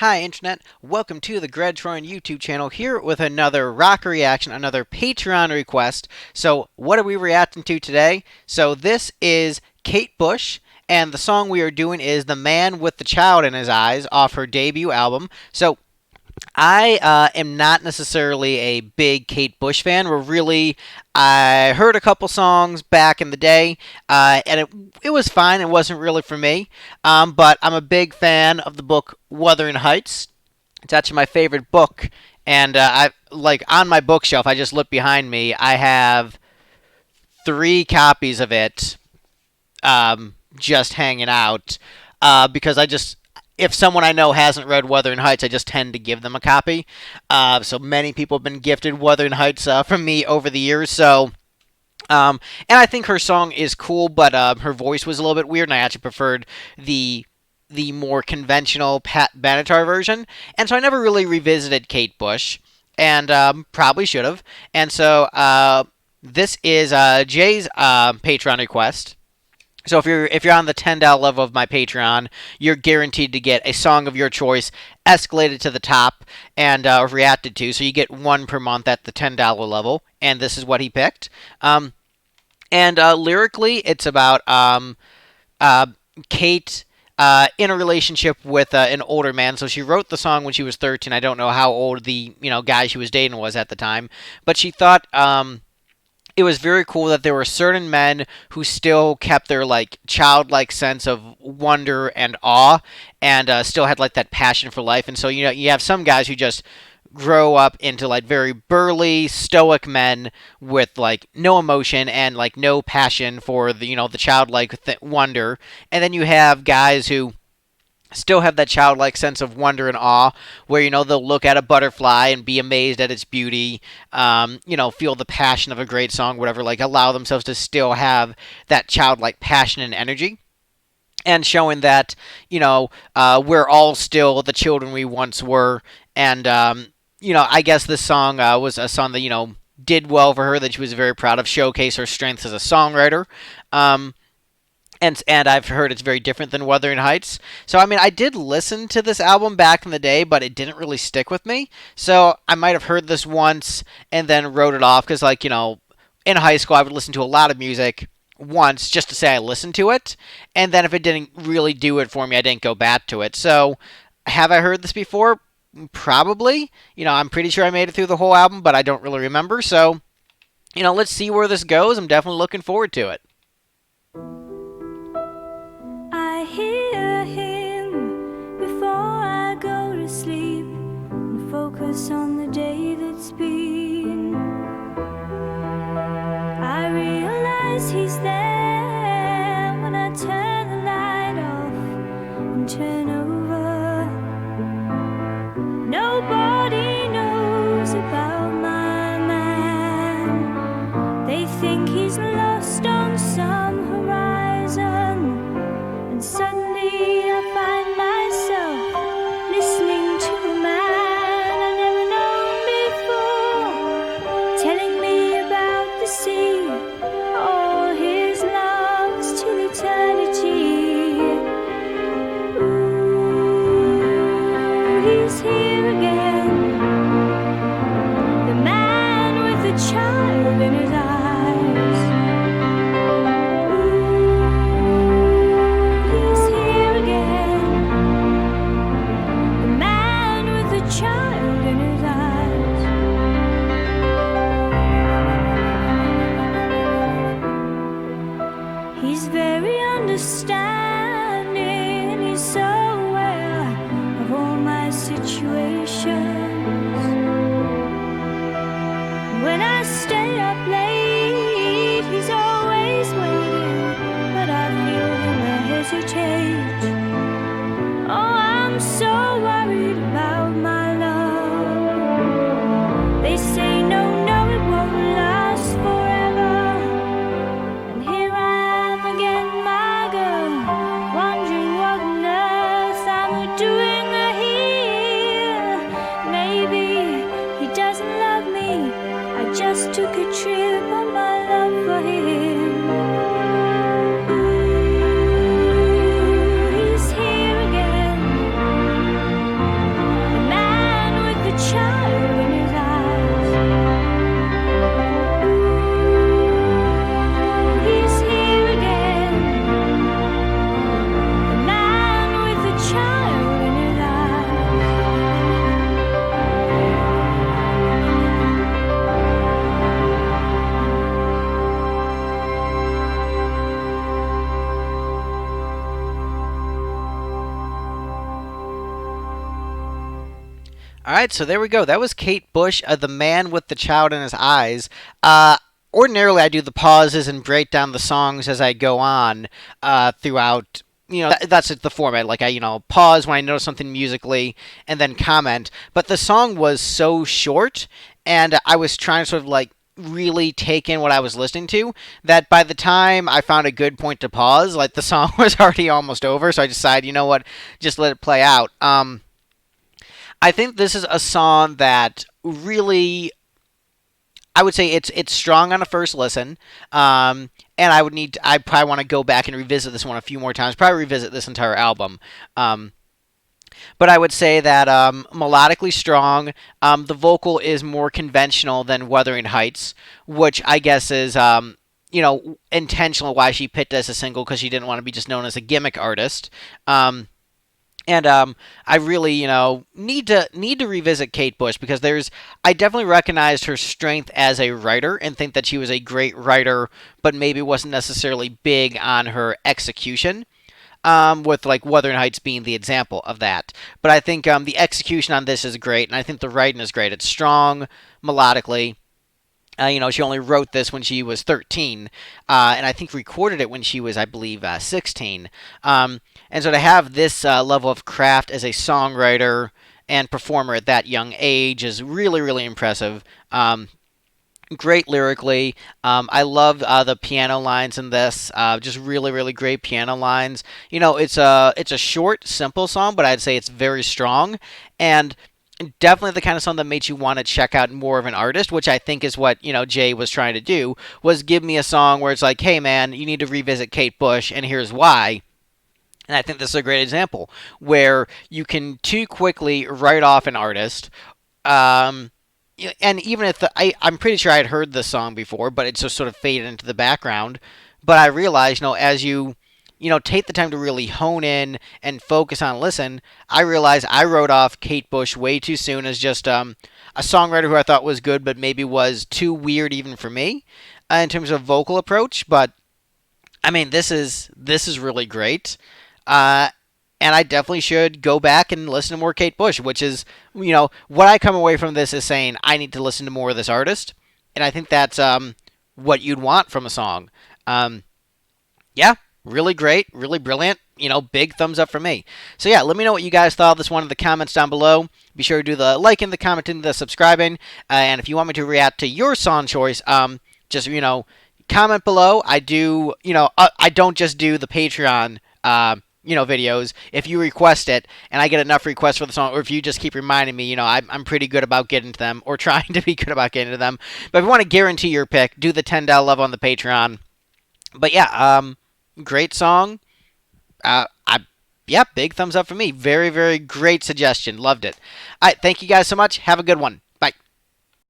Hi Internet, welcome to the Troyan YouTube channel here with another rock reaction, another Patreon request. So what are we reacting to today? So this is Kate Bush, and the song we are doing is The Man with the Child in His Eyes off her debut album. So I am not necessarily a big Kate Bush fan. I heard a couple songs back in the day, and it was fine. It wasn't really for me, but I'm a big fan of the book Wuthering Heights. It's actually my favorite book, and I like on my bookshelf. I just look behind me. I have three copies of it, just hanging out, because if someone I know hasn't read Wuthering Heights, I just tend to give them a copy. So many people have been gifted Wuthering Heights from me over the years. And I think her song is cool, but her voice was a little bit weird, and I actually preferred the more conventional Pat Benatar version. And so I never really revisited Kate Bush, and probably should have. And so this is Jay's Patreon request. So if you're on the $10 level of my Patreon, you're guaranteed to get a song of your choice escalated to the top and reacted to. So you get one per month at the $10 level, and this is what he picked. And lyrically, it's about Kate in a relationship with an older man. So she wrote the song when she was 13. I don't know how old the guy she was dating was at the time, but she thought it was very cool that there were certain men who still kept their childlike sense of wonder and awe, and still had that passion for life. And so you have some guys who just grow up into very burly, stoic men with no emotion and no passion for the childlike wonder. And then you have guys who still have that childlike sense of wonder and awe, where they'll look at a butterfly and be amazed at its beauty, feel the passion of a great song, whatever, allow themselves to still have that childlike passion and energy, and showing that we're all still the children we once were. And I guess this song was a song that did well for her, that she was very proud of, showcase her strengths as a songwriter. And I've heard it's very different than Wuthering Heights. So, I did listen to this album back in the day, but it didn't really stick with me. So, I might have heard this once and then wrote it off, because, in high school, I would listen to a lot of music once just to say I listened to it. And then if it didn't really do it for me, I didn't go back to it. So, have I heard this before? Probably. I'm pretty sure I made it through the whole album, but I don't really remember. So, let's see where this goes. I'm definitely looking forward to it. I hear him before I go to sleep and focus on the day that's been. I realize he's there when I turn the light off and turn over. Nobody knows about my man. They think he's lost on some horizon. Suddenly I find myself listening to a man I never known before, telling me about the sea, all his loves till eternity. Ooh, he's here again, the man with the child in his eyes. Child in his eyes. He's very understanding, he's so aware of all my situations. When I stay up late, he's always waiting, but I feel him hesitate. Oh, I'm so worried about my love. They say no, it won't last forever. And here I am again, my girl, wondering what on earth I'm doing here. Maybe he doesn't love me, I just took All right, so there we go. That was Kate Bush, The Man with the Child in His Eyes. Uh, Ordinarily, I do the pauses and break down the songs as I go on throughout. That's the format. Like, I pause when I notice something musically and then comment. But the song was so short, and I was trying to sort of like really take in what I was listening to, that by the time I found a good point to pause, like the song was already almost over. So I decided, you know what, just let it play out. I think this is a song that really, I would say it's strong on a first listen. And I probably want to go back and revisit this one a few more times. Probably revisit this entire album. Um, but I would say that melodically strong. The vocal is more conventional than Wuthering Heights, which I guess is intentional why she picked as a single, because she didn't want to be just known as a gimmick artist. And I really, need to revisit Kate Bush, because I definitely recognized her strength as a writer and think that she was a great writer, but maybe wasn't necessarily big on her execution. With like Wuthering Heights being the example of that. But I think the execution on this is great, and I think the writing is great. It's strong melodically. She only wrote this when she was 13, and I think recorded it when she was, I believe, 16. And so to have this level of craft as a songwriter and performer at that young age is really, really impressive. Great lyrically. I love the piano lines in this. Just really, really great piano lines. It's a short, simple song, but I'd say it's very strong, and definitely the kind of song that makes you want to check out more of an artist, which I think is what Jay was trying to do, was give me a song where it's like, hey man, you need to revisit Kate Bush, and here's why. And I think this is a great example where you can too quickly write off an artist. Um, and even if I'm pretty sure I had heard this song before, but it just sort of faded into the background. But I realized, as you take the time to really hone in and focus on listen, I realized I wrote off Kate Bush way too soon as just a songwriter who I thought was good, but maybe was too weird even for me in terms of vocal approach. But I mean, this is really great. Uh, and I definitely should go back and listen to more Kate Bush, which is, what I come away from this is saying I need to listen to more of this artist, and I think that's what you'd want from a song. Um, yeah, really great, really brilliant. Big thumbs up for me. So yeah, let me know what you guys thought of this one in the comments down below. Be sure to do the liking, the commenting, the subscribing, and if you want me to react to your song choice, just comment below. I do, I don't just do the Patreon. Videos. If you request it and I get enough requests for the song, or if you just keep reminding me, I'm pretty good about getting to them, or trying to be good about getting to them. But if you want to guarantee your pick, do the $10 love on the Patreon. But yeah, great song. Yeah, big thumbs up for me. Very, very great suggestion. Loved it. All right, thank you guys so much. Have a good one.